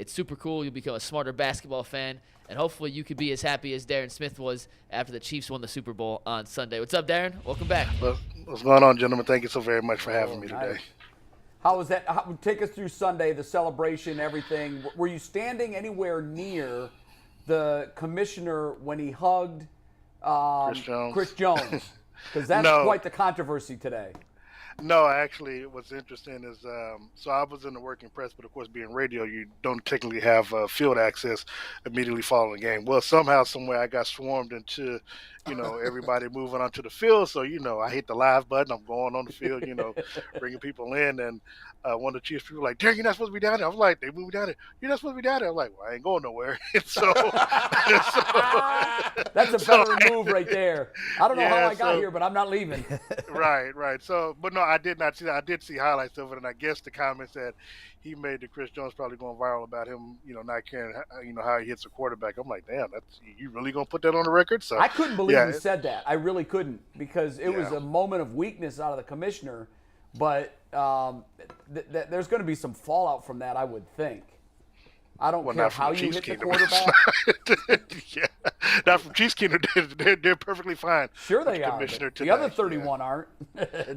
It's super cool. You'll become a smarter basketball fan, and hopefully you could be as happy as Darren Smith was after the Chiefs won the Super Bowl on Sunday. What's up, Darren? Welcome back. What's going on, gentlemen? Thank you so very much for having me today. How was that? Take us through Sunday, the celebration, everything. Were you standing anywhere near the commissioner when he hugged Chris Jones? Because that's quite the controversy today. No, actually, what's interesting is, so I was in the working press, but of course, being radio, you don't technically have field access immediately following the game. Well, somehow, somewhere, I got swarmed into, everybody moving onto the field. So, I hit the live button. I'm going on the field, bringing people in. And one of the Chiefs people were like, Darren, you're not supposed to be down there. I was like, they moved me down there. You're not supposed to be down there. I'm like, well, I ain't going nowhere. That's a better move right there. I don't know how I got here, but I'm not leaving. Right. So, but no, I did not see that. I did see highlights of it, and I guess the comments that he made to Chris Jones probably going viral about him, not caring, how he hits a quarterback. I'm like, damn, you really gonna put that on the record? So I couldn't believe he said that. I really couldn't, because it was a moment of weakness out of the commissioner. But there's going to be some fallout from that, I would think. I don't care how you hit the quarterback. Not from Chiefs Kingdom. They're perfectly fine. Sure they are. The other 31 aren't.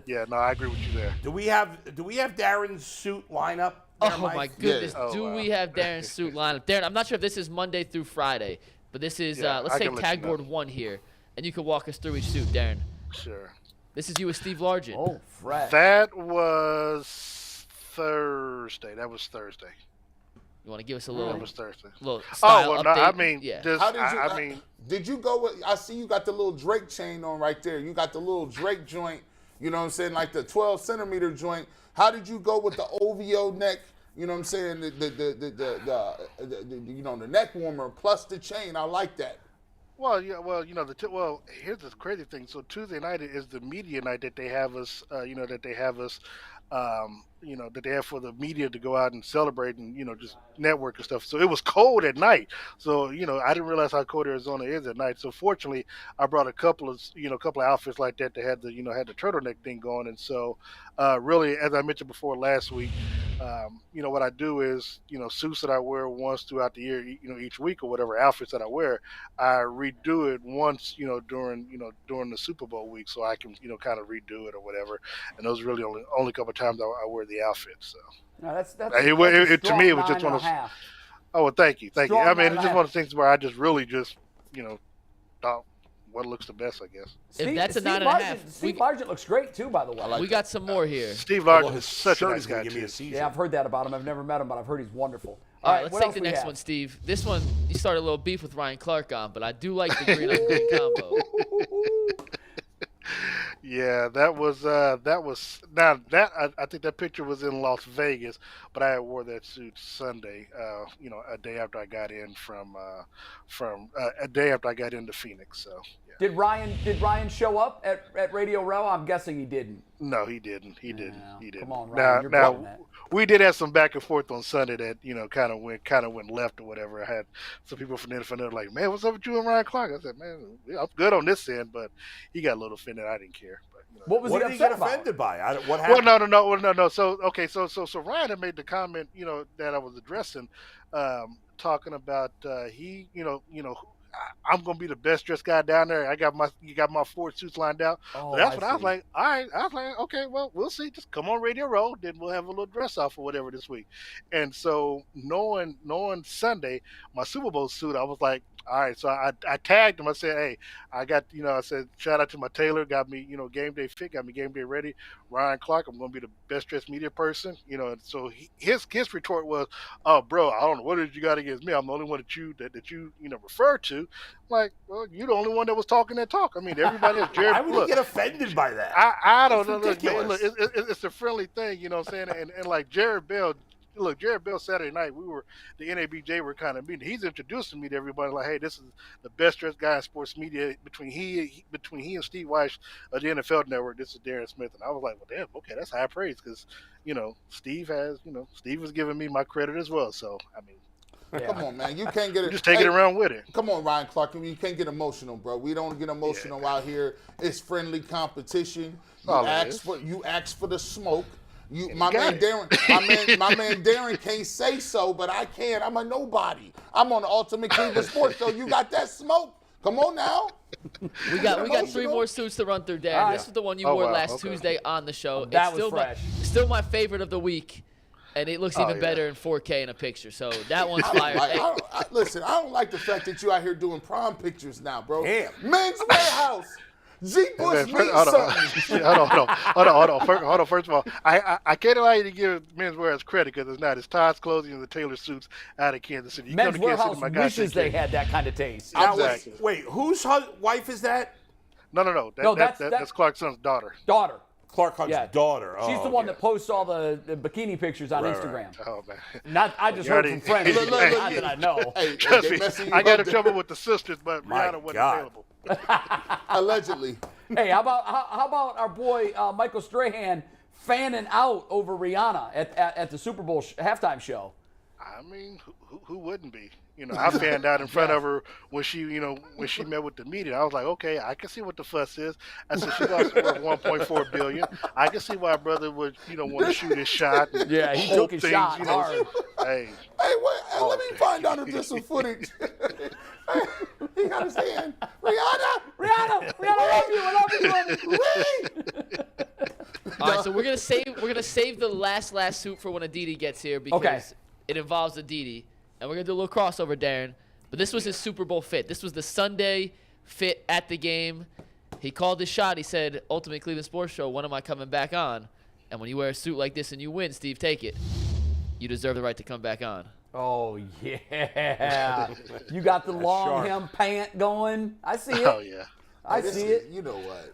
No, I agree with you there. Do we have Darren's suit lineup? Oh, my goodness. Yeah. We have Darren's suit lineup? Darren, I'm not sure if this is Monday through Friday, but this is, let's say tag board 1 here, and you can walk us through each suit, Darren. Sure. This is you with Steve Largent. Oh, fresh. That was Thursday. You want to give us a little? That was Thursday. Style update? No, I mean, did you go with? I see you got the little Drake chain on right there. You got the little Drake joint. You know what I'm saying, like the 12-centimeter joint. How did you go with the OVO neck? You know what I'm saying, the neck warmer plus the chain. I like that. Well, here's the crazy thing. So Tuesday night is the media night that they have us, that they have for the media to go out and celebrate and, just network and stuff. So it was cold at night. So, I didn't realize how cold Arizona is at night. So fortunately, I brought a couple of outfits like that had the turtleneck thing going. And so really, as I mentioned before last week, what I do is, suits that I wear once throughout the year, each week or whatever outfits that I wear, I redo it once, during the Super Bowl week, so I can, kind of redo it or whatever. And those are really only couple of times I wear the outfit. So no, that's to me, it was just one of. Oh, well, thank you. I mean, it's just one of the things where I just really just, thought what looks the best, I guess. If that's a 9.5. Steve Largent looks great too, by the way. We got some more here. Steve Largent is such a nice guy too. Yeah, I've heard that about him. I've never met him, but I've heard he's wonderful. All right, let's take the next one, Steve. This one, you started a little beef with Ryan Clark on, but I do like the green on green combo. Yeah, I think that picture was in Las Vegas, but I wore that suit Sunday, a day after I got in a day after I got into Phoenix. So yeah. Did Ryan show up at Radio Row? I'm guessing he didn't. No, he didn't. He didn't. Come on, Ryan. Now we did have some back and forth on Sunday that kind of went left or whatever. I had some people from the NFL like, man, what's up with you and Ryan Clark? I said, man, I'm good on this end, but he got a little offended. I didn't care. But, what did he get offended by? What happened? Well, no. So Ryan had made the comment, that I was addressing, talking about I'm gonna be the best dressed guy down there. You got my 4 suits lined out. Oh, That's what I was like. All right, I was like, okay, well, we'll see. Just come on Radio Row, then we'll have a little dress off or whatever this week. And so knowing Sunday, my Super Bowl suit, I was like, all right. So I tagged him. I said, hey, I got, I said, shout out to my tailor, got me, game day fit, got me game day ready. Ryan Clark, I'm going to be the best dressed media person, And so his retort was, oh, bro, I don't know what did you got against me. I'm the only one that you refer to. I'm like, well, you're the only one that was talking that talk. I mean, everybody else. Why would you get offended by that? I don't know. Look, it's a friendly thing, you know what I'm saying? And like Jared Bell Saturday night, the NABJ were kind of meeting. He's introducing me to everybody like, hey, this is the best dressed guy in sports media between he and Steve Weiss of the NFL Network. This is Darren Smith. And I was like, well, damn, okay, that's high praise because, Steve was giving me my credit as well. So, I mean. Yeah. Come on, man. You can't get it. Just take it around with it. Come on, Ryan Clark. You can't get emotional, bro. We don't get emotional out here. It's friendly competition. You ask for the smoke. My man Darren can't say so, but I can. I'm a nobody. I'm on the Ultimate Cleveland Sports Show. You got that smoke? Come on now. We got 3 more suits to run through, Darren. This is the one you wore last Tuesday on the show. That it's still was fresh. Still my favorite of the week, and it looks even better in 4K in a picture. So that one's fire. Listen, I don't like the fact that you out here doing prom pictures now, bro. Damn. Men's Warehouse. G. Bush means something. Hold on. First of all, I can't allow you to give Men's Warehouse credit because it's not. It's Todd's Clothing and the Taylor Suits out of Kansas City. Men's Warehouse wishes they had that kind of taste. Exactly. Wait, whose wife is that? No. That's Clark's son's daughter. Clark Hunt's daughter. She's the one that posts all the bikini pictures on Instagram. Right. Oh, man. I just heard from friends. Not that I know. Trust me, I got in trouble with the sisters, but Rihanna wasn't available. Allegedly. Hey, how about our boy Michael Strahan fanning out over Rihanna at the Super Bowl halftime show? I mean, who wouldn't be? I fanned out in front of her when she met with the media. I was like, okay, I can see what the fuss is. I said she's also worth $1.4 billion. I can see why brother would, want to shoot his shot. Yeah, he took his shot hard. Hey, wait, let me find out if there's some footage. He got his hand. Rihanna, I love you. All right, so we're gonna save the last suit for when Aditi gets here because it involves Aditi. And we're going to do a little crossover, Darren. But this was his Super Bowl fit. This was the Sunday fit at the game. He called his shot. He said, Ultimate Cleveland Sports Show, when am I coming back on? And when you wear a suit like this and you win, Steve, take it. You deserve the right to come back on. Oh, yeah. You got the long hem pant going. I see it. Oh, yeah. I see it. You know what?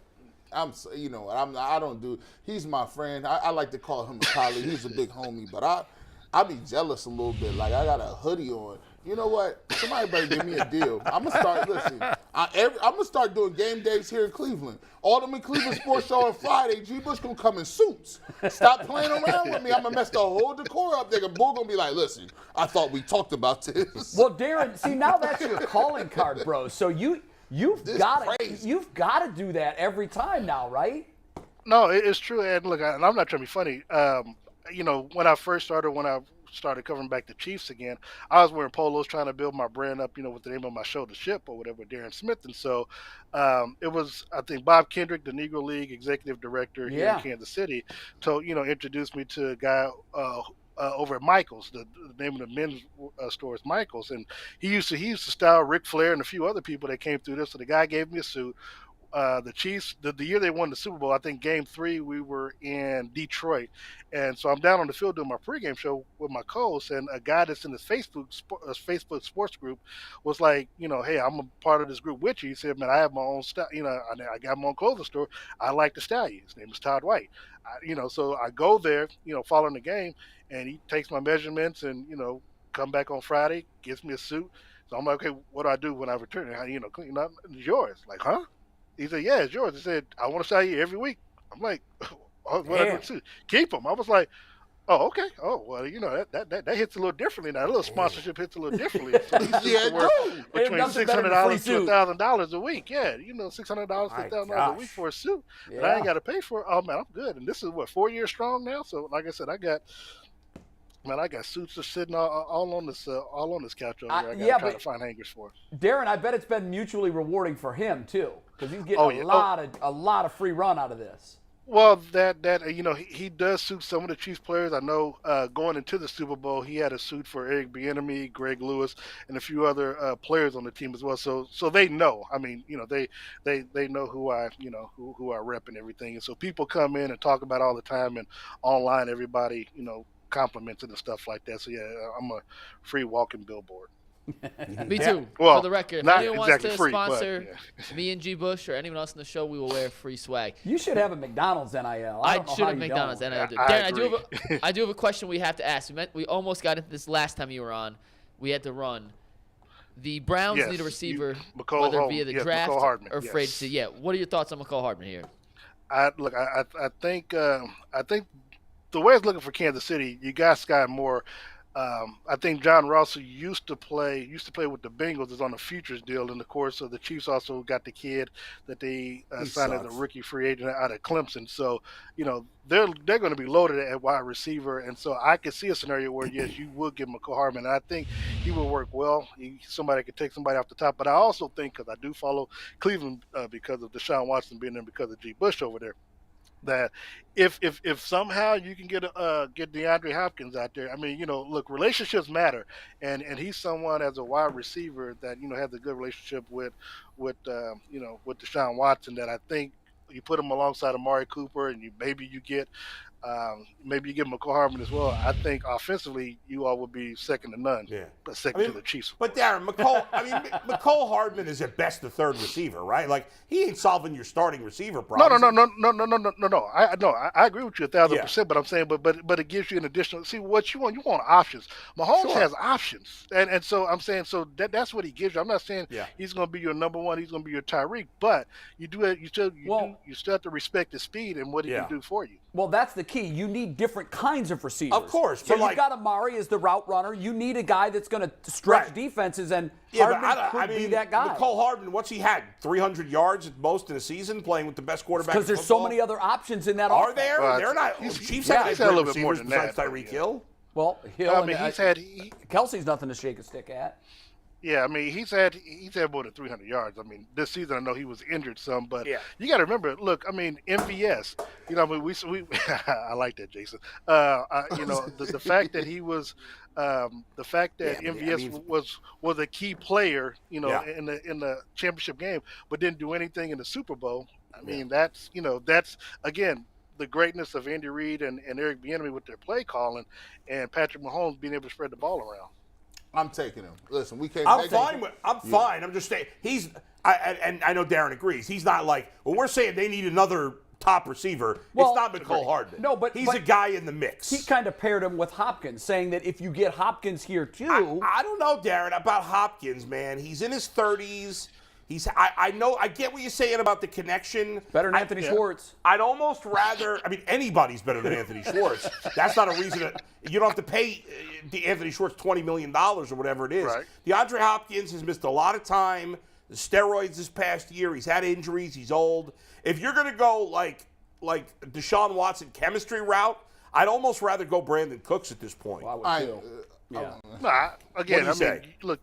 I don't do. He's my friend. I like to call him a colleague. He's a big homie, but I be jealous a little bit. Like, I got a hoodie on. You know what? Somebody better give me a deal. I'm going to start, listen, I'm going to start doing game days here in Cleveland. Ultimate Cleveland Sports Show on Friday. G. Bush going to come in suits. Stop playing around with me. I'm going to mess the whole decor up. Nigga, Bull going to be like, listen, I thought we talked about this. Well, Darren, see, now that's your calling card, bro. So you've got to do that every time now, right? No, it's true. And look, and I'm not trying to be funny. When I started covering back the Chiefs again, I was wearing polos trying to build my brand up, with the name of my show, The Ship, or whatever, Darren Smith. And so it was, I think, Bob Kendrick, the Negro League executive director here in Kansas City, introduced me to a guy over at Michael's. The name of the men's store is Michael's. And he used to style Ric Flair and a few other people that came through this. So the guy gave me a suit. The Chiefs, the year they won the Super Bowl, I think Game 3, we were in Detroit. And so I'm down on the field doing my pregame show with my co-host, and a guy that's in his Facebook sports group was like, hey, I'm a part of this group with you. He said, man, I have my own style. I got my own clothing store. I like to style you. His name is Todd White. So I go there, following the game, and he takes my measurements and, come back on Friday, gives me a suit. So I'm like, okay, what do I do when I return? It's yours. Like, huh? He said, yeah, it's yours. He said, I want to sell you every week. I'm like, keep them. I was like, oh, okay. Oh, well, that hits a little differently now. A little sponsorship hits a little differently. So between $600 to $1,000 a week. Yeah, $600 to $1,000 a week for a suit. Yeah. And I ain't got to pay for it. Oh, man, I'm good. And this is, 4 years strong now? So, like I said, I got suits just sitting all on this couch over here. I got to try to find hangers for. Darren, I bet it's been mutually rewarding for him too, because he's getting a lot of free run out of this. Well, he does suit some of the Chiefs players. I know going into the Super Bowl, he had a suit for Eric Bieniemy, Greg Lewis, and a few other players on the team as well. So they know. I mean, they know who I rep and everything. And so people come in and talk about it all the time, and online everybody compliments and stuff like that. So yeah, I'm a free walking billboard. Me too. Well, for the record, if anyone wants to sponsor me and G. Bush or anyone else in the show, we will wear free swag. You should have a McDonald's NIL. I should have McDonald's NIL. Darren, I do have a question we have to ask. We almost got into this last time you were on. We had to run. The Browns need a receiver, whether via the draft or free agency. Yeah. What are your thoughts on Mecole Hardman here? I think the way it's looking for Kansas City, you got Skyy Moore. I think John Russell used to play with the Bengals is on a futures deal, and of course, so the Chiefs also got the kid that they signed as a rookie free agent out of Clemson. So they're going to be loaded at wide receiver, and so I could see a scenario where yes, you would give Mecole Hardman. And I think he will work well. Somebody could take somebody off the top, but I also think because I do follow Cleveland because of DeShaun Watson being there because of G. Bush over there, that if somehow you can get DeAndre Hopkins out there, I mean, look, relationships matter, and he's someone as a wide receiver that has a good relationship with Deshaun Watson, that I think you put him alongside Amari Cooper, and maybe you get Mecole Hardman as well. I think offensively, you all would be second to none. Yeah, second to the Chiefs. But Darren, Mecole Hardman is at best the third receiver, right? Like he ain't solving your starting receiver problem. No. I agree with you 1,000%. But I'm saying, but it gives you an additional. See what you want. You want options. Mahomes has options, and so I'm saying that's what he gives you. I'm not saying he's going to be your number one. He's going to be your Tyreek, but you do it. You still have to respect his speed and what he can do for you. Well, that's the key. You need different kinds of receivers. Of course. So you've got Amari as the route runner. You need a guy that's going to stretch defenses, and Hardman could be that guy. Mecole Hardman, what's he had? 300 yards at most in a season playing with the best quarterback in football? Because there's so many other options in that offense. Are there? They're not. Chiefs have a little bit more than that. Tyreek Hill. Well, Hill. I mean, Kelsey's nothing to shake a stick at. Yeah, I mean, he's had more than 300 yards. I mean, this season I know he was injured some, but you got to remember. Look, I mean, MVS. I mean, we I like that, Jason. The fact that he was, the fact that MVS was a key player, in the championship game, but didn't do anything in the Super Bowl. I mean, that's again the greatness of Andy Reid and Eric Bieniemy with their play calling, and Patrick Mahomes being able to spread the ball around. I'm taking him. Listen, we can't. I'm fine. I'm just saying and I know Darren agrees. He's not like when we're saying they need another top receiver. Well, it's not Mecole Hardman. No, but he's a guy in the mix. He kind of paired him with Hopkins, saying that if you get Hopkins here too. I don't know, Darren, about Hopkins, man. He's in his 30s. I know. I get what you're saying about the connection. Better than Anthony Schwartz. I'd almost rather. I mean, anybody's better than Anthony Schwartz. That's not a reason you don't have to pay Anthony Schwartz $20 million or whatever it is. Right. DeAndre Hopkins has missed a lot of time. The steroids this past year. He's had injuries. He's old. If you're gonna go like Deshaun Watson chemistry route, I'd almost rather go Brandon Cooks at this point. Well, I would too. Yeah. Nah, again, I mean, look,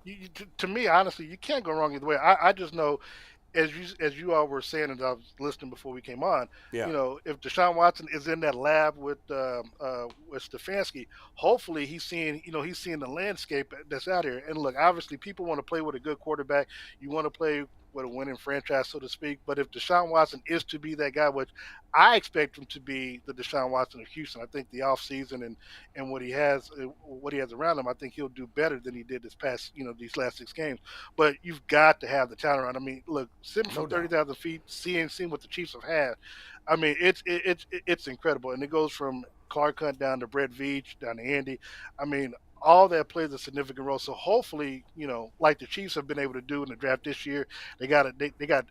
to me, honestly, you can't go wrong either way. I just know, as you all were saying, and I was listening before we came on, if Deshaun Watson is in that lab with Stefanski, hopefully he's seeing the landscape that's out here. And look, obviously, people want to play with a good quarterback. You want to play with a winning franchise, so to speak. But if Deshaun Watson is to be that guy, which I expect him to be the Deshaun Watson of Houston, I think the offseason and what he has around him, I think he'll do better than he did this past, these last 6 games. But you've got to have the talent around. I mean, look, sitting from 30,000 feet, seeing what the Chiefs have had, I mean, it's incredible. And it goes from Clark Hunt down to Brett Veach, down to Andy. I mean, all that plays a significant role. So hopefully, like the Chiefs have been able to do in the draft this year, they got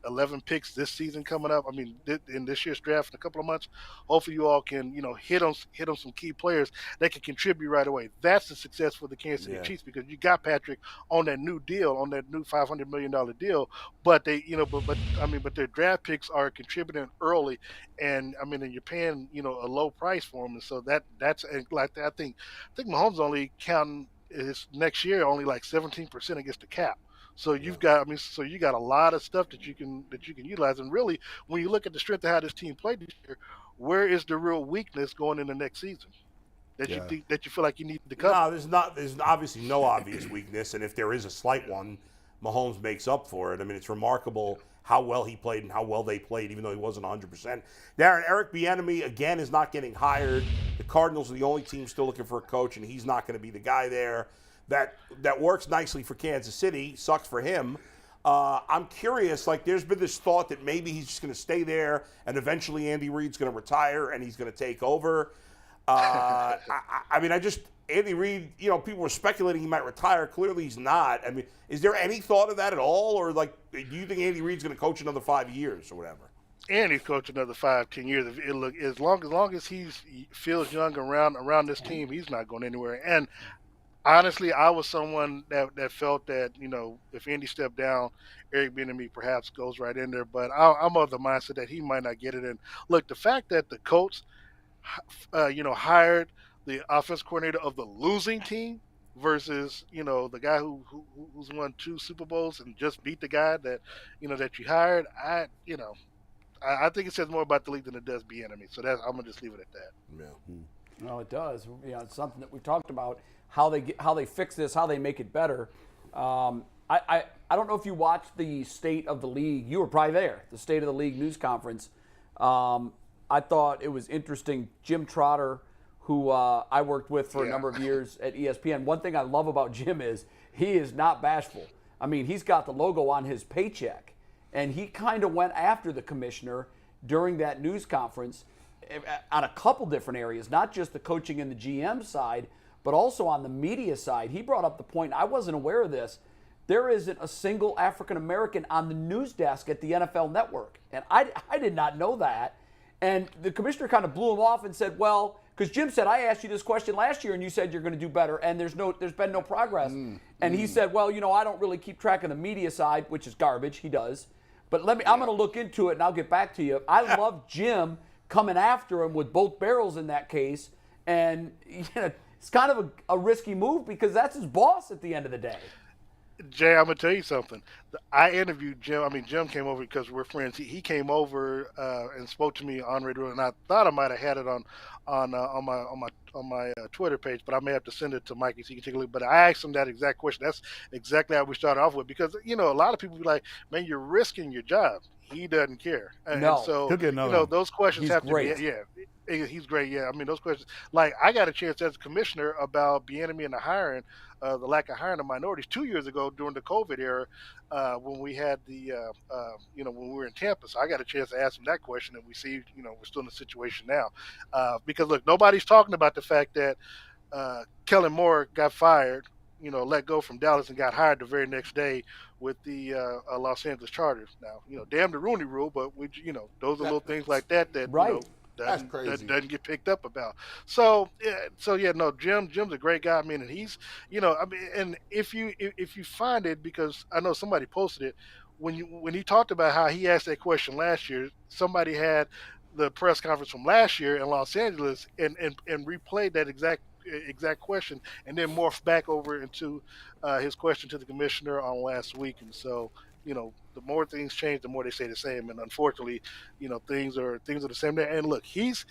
11 picks this season coming up. I mean, in this year's draft in a couple of months, hopefully you all can, hit on some key players that can contribute right away. That's the success for the Kansas City Chiefs, because you got Patrick on that new deal, on that new $500 million deal, but they, but their draft picks are contributing early, and I mean, and you're paying, a low price for them, and so that's like I think Mahomes only counting his next year only like 17% against the cap. So you've got, you got a lot of stuff that you can utilize. And really, when you look at the strength of how this team played this year, where is the real weakness going into next season that you think that you feel like you need to cover? No, there's obviously no obvious weakness, and if there is a slight one, Mahomes makes up for it. I mean, it's remarkable how well he played and how well they played, even though he wasn't 100%. Darren, Eric Bieniemy, again, is not getting hired. The Cardinals are the only team still looking for a coach, and he's not going to be the guy there. That works nicely for Kansas City. Sucks for him. I'm curious, there's been this thought that maybe he's just going to stay there, and eventually Andy Reid's going to retire, and he's going to take over. Andy Reid, people were speculating he might retire. Clearly he's not. I mean, is there any thought of that at all? Or, do you think Andy Reid's going to coach another 5 years or whatever? Andy's coaching another 5-10 years. As long as he feels young around this team, he's not going anywhere. And Honestly, I was someone that felt that, if Andy stepped down, Eric Bieniemy perhaps goes right in there. But I'm of the mindset that he might not get it. And look, the fact that the coach, hired the offense coordinator of the losing team versus, the guy who's won 2 Super Bowls and just beat the guy that you hired, I think it says more about the league than it does Bieniemy. So I'm gonna just leave it at that. Yeah. No, it does. It's something that we talked about, how they fix this, how they make it better. I don't know if you watched the State of the League. You were probably there, the State of the League news conference. I thought it was interesting. Jim Trotter, who I worked with for a number of years at ESPN. One thing I love about Jim is he is not bashful. I mean, he's got the logo on his paycheck, and he kind of went after the commissioner during that news conference on a couple different areas, not just the coaching and the GM side, but also on the media side. He brought up the point, I wasn't aware of this, there isn't a single African-American on the news desk at the NFL Network. And I did not know that. And the commissioner kind of blew him off and said, well, because Jim said, I asked you this question last year and you said you're going to do better and there's been no progress. And he said, well, I don't really keep track of the media side, which is garbage. He does. But I'm going to look into it and I'll get back to you. I love Jim coming after him with both barrels in that case. And it's kind of a risky move because that's his boss at the end of the day. Jay, I'm going to tell you something. I interviewed Jim. I mean, Jim came over because we're friends. He came over and spoke to me on radio, and I thought I might have had it on my Twitter page, but I may have to send it to Mikey so you can take a look. But I asked him that exact question. That's exactly how we started off with, because a lot of people be like, "Man, you're risking your job." He doesn't care. And so He'll get another one. those questions have great. to be he's great. Yeah, I mean those questions. Like I got a chance as a commissioner about Bieniemy and the lack of hiring of minorities 2 years ago during the COVID era, when we had when we were in Tampa. So I got a chance to ask him that question, and we see, we're still in the situation now. Because look, nobody's talking about the fact that Kellen Moore got fired, let go from Dallas and got hired the very next day with the Los Angeles Chargers. Now, damn the Rooney Rule, but those are little things like that right. That's crazy. Doesn't get picked up about. So Jim's a great guy. I mean, and he's, and if you find it, because I know somebody posted it when he talked about how he asked that question last year, somebody had the press conference from last year in Los Angeles and replayed that exact question and then morphed back over into his question to the commissioner on last week. And so, the more things change, the more they say the same. And unfortunately, things are the same there. And look, he's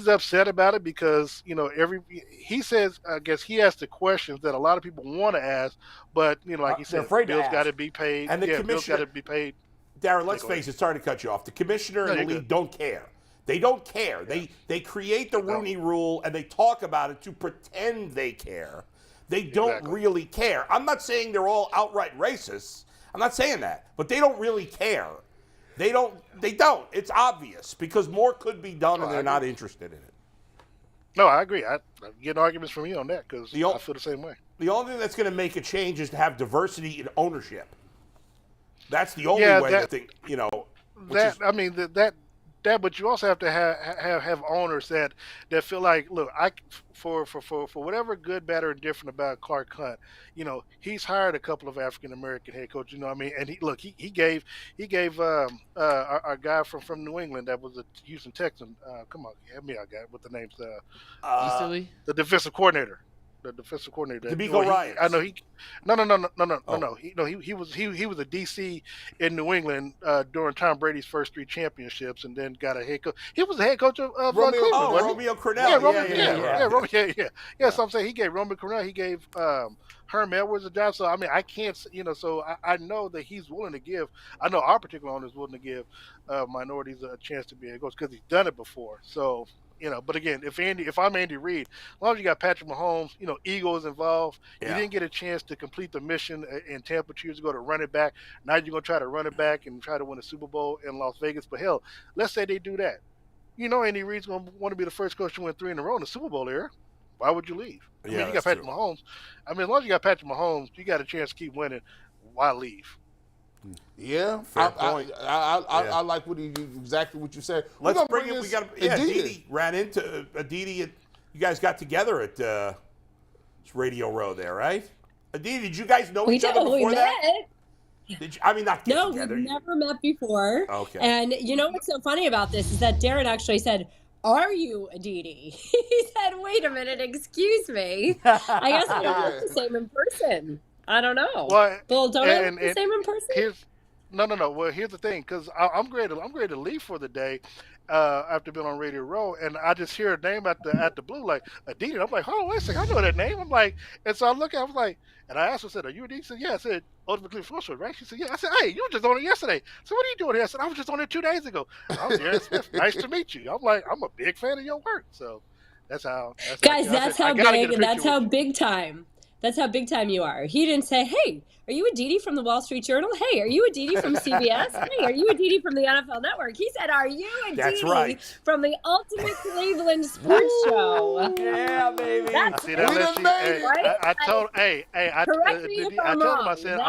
upset about it because, he says, I guess he asked the questions that a lot of people want to ask, but, like he said, Bill's got to be paid. And the commissioner, Bill's got to be paid. Darren, let's face it, sorry to cut you off. The commissioner and the league don't care. They don't care. They create the Rooney Rule and they talk about it to pretend they care. They don't really care. I'm not saying they're all outright racists. I'm not saying that, but they don't really care. They don't. It's obvious because more could be done and they're not interested in it. No, I agree. I'm getting arguments from you on that because I feel the same way. The only thing that's going to make a change is to have diversity in ownership. That's the only way to think, but you also have to have owners that feel like, look, for whatever good, bad, or different about Clark Hunt, he's hired a couple of African American head coaches, and he gave our guy from New England that was a Houston Texan. Come on, help me out, guy, with the names. The defensive coordinator. The defensive coordinator. D'Amico Ryan. I know he. No. He was a DC in New England during Tom Brady's first 3 championships, and then got a head coach. He was the head coach of Cleveland. Romeo Crennel. Yeah. So I'm saying he gave Romeo Crennel. He gave Herm Edwards a job. So I mean, I can't. So I know that he's willing to give. I know our particular owner is willing to give minorities a chance to be a head coach because he's done it before. So. But again, if I'm Andy Reid, as long as you got Patrick Mahomes, ego is involved. Yeah. You didn't get a chance to complete the mission in Tampa 2 years ago to run it back. Now you're going to try to run it back and try to win a Super Bowl in Las Vegas. But hell, let's say they do that. Andy Reid's going to want to be the first coach to win 3 in a row in the Super Bowl era. Why would you leave? You got Patrick Mahomes. I mean, as long as you got Patrick Mahomes, you got a chance to keep winning. Why leave? Yeah, fair point. I like exactly what you said. Let's bring it. Aditi ran into Aditi. You guys got together at It's Radio Row there, right? Aditi, did you guys know We each other totally before that? met. Did you, I mean, not get No, together. we've never met before. Okay. And you know what's so funny about this is that Darren actually said, "Are you Aditi?" He said, "Wait a minute, excuse me. I guess we don't look the same in person. I don't know. Well, don't I look the same in person?" No. Well, here's the thing, because I'm ready to leave for the day after being on Radio Row, and I just hear a name at the blue, like Aditi. I'm like, hold on, wait a second, I know that name. I'm like, and so I look at, I was like, and I asked her, I said, "Are you Aditi?" She said, "Yeah." I said, "Ultimately Force, right?" She said, "Yeah." I said, "Hey, you were just on it yesterday." So what are you doing here? I said, "I was just on it 2 days ago." I'm Darren Smith. Nice to meet you. I'm like, I'm a big fan of your work. So that's how. Guys, that's how big time. That's how big time you are. He didn't say, "Hey, are you Aditi from the Wall Street Journal? Hey, are you Aditi from CBS? Hey, are you Aditi from the NFL Network?" He said, "Are you Aditi from the Ultimate Cleveland Sports Show?" Yeah, baby. That's See, that I told him, I said,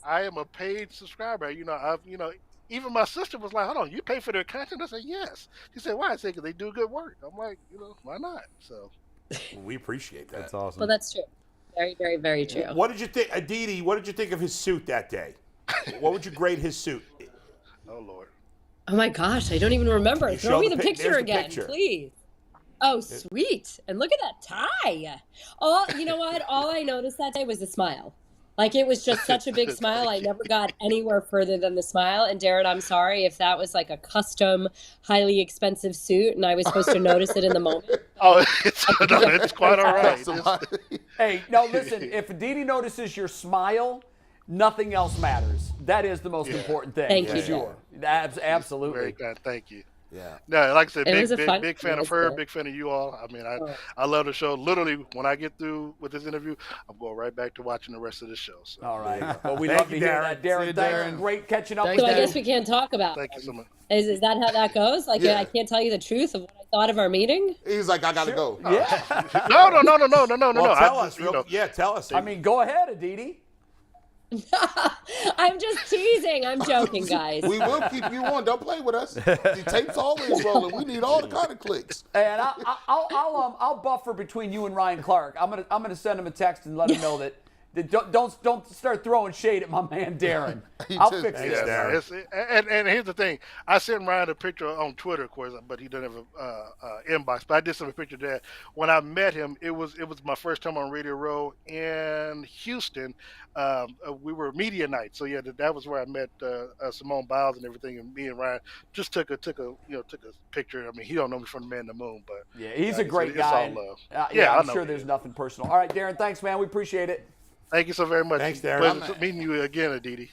I am a paid subscriber. Even my sister was like, "Hold on, you pay for their content?" I said, "Yes." She said, "Why?" I said, "Because they do good work." I'm like, why not? So we appreciate that. That's awesome. Well, that's true. Very, very, very true. What did you think, Aditi? What did you think of his suit that day? What would you grade his suit? Oh Lord. Oh my gosh, I don't even remember. Throw me the picture again, please. Oh, sweet. And look at that tie. You know what? All I noticed that day was the smile. Like, it was just such a big smile. I never got anywhere further than the smile. And Darren, I'm sorry if that was like a custom, highly expensive suit and I was supposed to notice it in the moment. Oh, it's quite all right. Hey, no, listen, if Aditi notices your smile, nothing else matters. That is the most important thing. Thank you. Sure. Absolutely. Very kind. Thank you. Yeah. No, like I said, big fan of her, good. big fan of you all. I mean, I love the show. Literally, when I get through with this interview, I'm going right back to watching the rest of the show. So. All right. Well, we love to hear that, Darren. Thanks. Great catching up with So you. I guess we can't talk about it. Thank you so much. Is that how that goes? Like, I can't tell you the truth of what I thought of our meeting? He's like, I gotta go. Yeah. No. Well, tell us. Yeah, tell us. I mean, go ahead, Aditi. I'm just teasing. I'm joking, guys. We will keep you on. Don't play with us. The tape's always rolling. We need all the kind of clicks. And I'll buffer between you and Ryan Clark. I'm gonna send him a text and let him know that don't start throwing shade at my man Darren. I'll fix it. And here's the thing: I sent Ryan a picture on Twitter, of course, but he doesn't have an inbox. But I did send a picture there. When I met him, it was my first time on Radio Row in Houston. We were media night, so yeah, that was where I met Simone Biles and everything. And me and Ryan just took a picture. I mean, he don't know me from the man in the moon, but yeah, he's a great guy. It's all love. I'm sure there's nothing personal. All right, Darren, thanks, man. We appreciate it. Thank you so very much. Thanks, Darren. Pleasure meeting you again, Aditi.